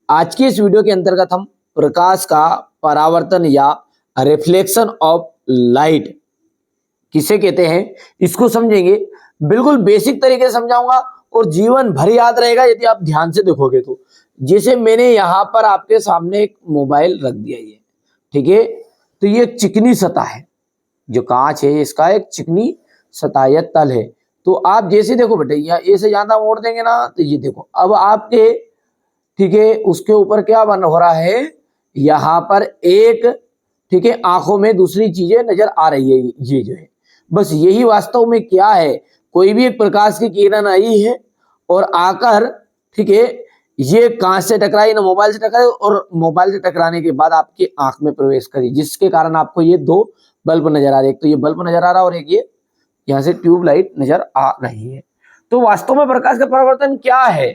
आज की इस वीडियो के अंतर्गत हम प्रकाश का परावर्तन या रिफ्लेक्शन ऑफ लाइट किसे कहते हैं इसको समझेंगे। बिल्कुल बेसिक तरीके से समझाऊंगा और जीवन भर याद रहेगा यदि आप ध्यान से देखोगे तो। जैसे मैंने यहाँ पर आपके सामने एक मोबाइल रख दिया, ये ठीक है, तो ये चिकनी सतह है, जो कांच है इसका एक चिकनी सतह या तल है। तो आप जैसे देखो बेटे, यहाँ ऐसे ज्यादा मोड़ देंगे ना तो ये देखो अब आपके, ठीक है, उसके ऊपर क्या बन हो रहा है, यहाँ पर एक, ठीक है, आंखों में दूसरी चीजें नजर आ रही है, ये जो है बस यही वास्तव में क्या है, कोई भी एक प्रकाश की किरण आई है और आकर, ठीक है, ये कांच से टकराई ना मोबाइल से टकराई और मोबाइल से टकराने के बाद आपकी आंख में प्रवेश करी, जिसके कारण आपको ये दो बल्ब नजर आ रहे हैं। एक तो ये बल्ब नजर आ रहा है और एक ये यहाँ से ट्यूबलाइट नजर आ रही है। तो वास्तव में प्रकाश का परावर्तन क्या है?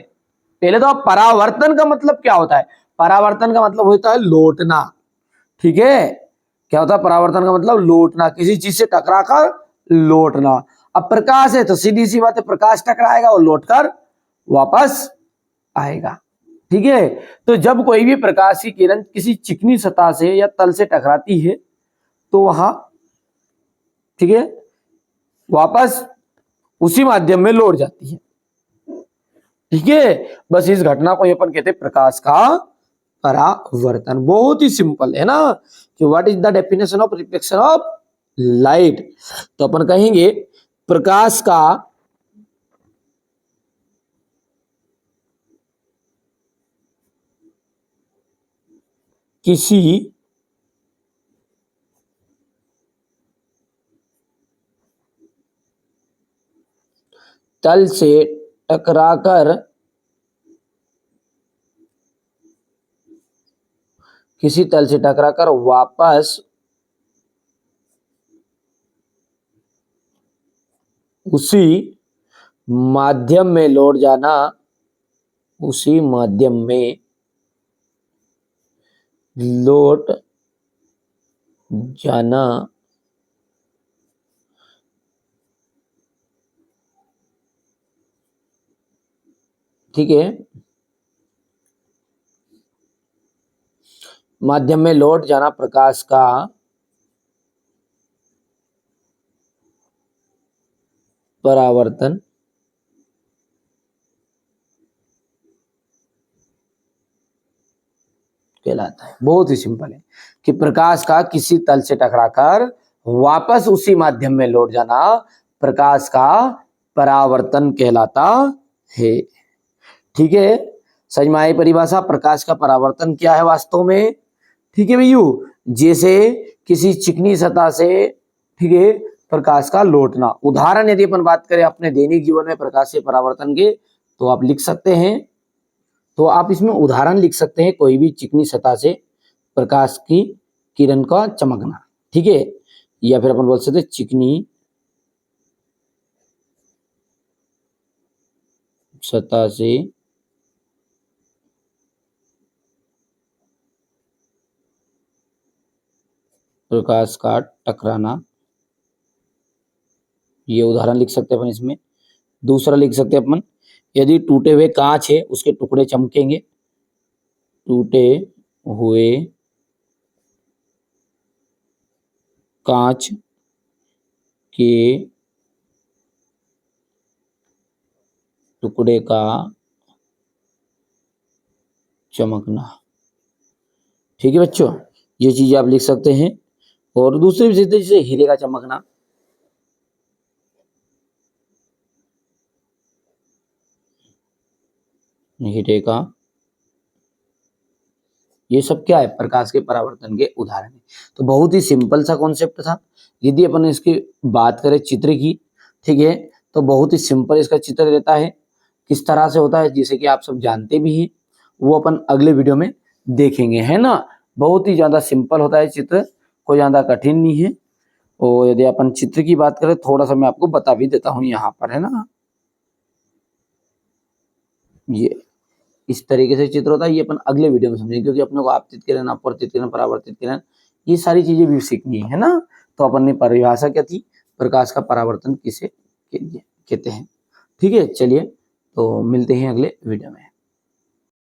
पहले तो आप परावर्तन का मतलब क्या होता है? परावर्तन का मतलब होता है लौटना, ठीक है। क्या होता है परावर्तन का मतलब? लौटना, किसी चीज से टकराकर लौटना। अब प्रकाश है तो सीधी सी बात है, प्रकाश टकराएगा और लौटकर वापस आएगा, ठीक है। तो जब कोई भी प्रकाश की किरण किसी चिकनी सतह से या तल से टकराती है तो वहां, ठीक है, वापस उसी माध्यम में लौट जाती है, ठीक है। बस इस घटना को अपन कहते हैं प्रकाश का परावर्तन। बहुत ही सिंपल है ना कि what is the definition of reflection of light. तो अपन कहेंगे प्रकाश का किसी तल से टकराकर वापस उसी माध्यम में लौट जाना, उसी माध्यम में लौट जाना ठीक है, माध्यम में लौट जाना प्रकाश का परावर्तन कहलाता है। बहुत ही सिंपल है कि प्रकाश का किसी तल से टकराकर वापस उसी माध्यम में लौट जाना प्रकाश का परावर्तन कहलाता है, ठीक है। समझ में आई परिभाषा? प्रकाश का परावर्तन क्या है वास्तव में, ठीक है भैया। जैसे किसी चिकनी सतह से, ठीक है, प्रकाश का लौटना। उदाहरण यदि अपन बात करें अपने दैनिक जीवन में प्रकाश के परावर्तन के, तो आप लिख सकते हैं, तो आप इसमें उदाहरण लिख सकते हैं कोई भी चिकनी सतह से प्रकाश की किरण का चमकना, ठीक है, या फिर अपन बोल सकते हैं चिकनी सतह से प्रकाश का टकराना, ये उदाहरण लिख सकते हैं अपन इसमें। दूसरा लिख सकते हैं अपन, यदि टूटे हुए कांच है उसके टुकड़े चमकेंगे, टूटे हुए कांच के टुकड़े का चमकना, ठीक है बच्चों, ये चीज आप लिख सकते हैं। और दूसरी विशेषता जैसे हीरे का चमकना, हीरे का, ये सब क्या है? प्रकाश के परावर्तन के उदाहरण है। तो बहुत ही सिंपल सा कॉन्सेप्ट था। यदि अपन इसकी बात करें चित्र की, ठीक है, तो बहुत ही सिंपल इसका चित्र रहता है। किस तरह से होता है जिसे कि आप सब जानते भी हैं, वो अपन अगले वीडियो में देखेंगे, है ना। बहुत ही ज्यादा सिंपल होता है चित्र, कोई ज्यादा कठिन नहीं है। और यदि अपन चित्र की बात करें, थोड़ा सा मैं आपको बता भी देता हूँ यहाँ पर, है ना। ये इस तरीके से चित्र होता है, ये अपन अगले वीडियो में समझेंगे, क्योंकि अपने को आपतित किरण, अपवर्तित किरण, परावर्तित किरण, ये सारी चीजें भी सीखनी है ना। तो अपन ने परिभाषा क्या थी, प्रकाश का परावर्तन किसे कहते हैं, ठीक है। चलिए, तो मिलते हैं अगले वीडियो में।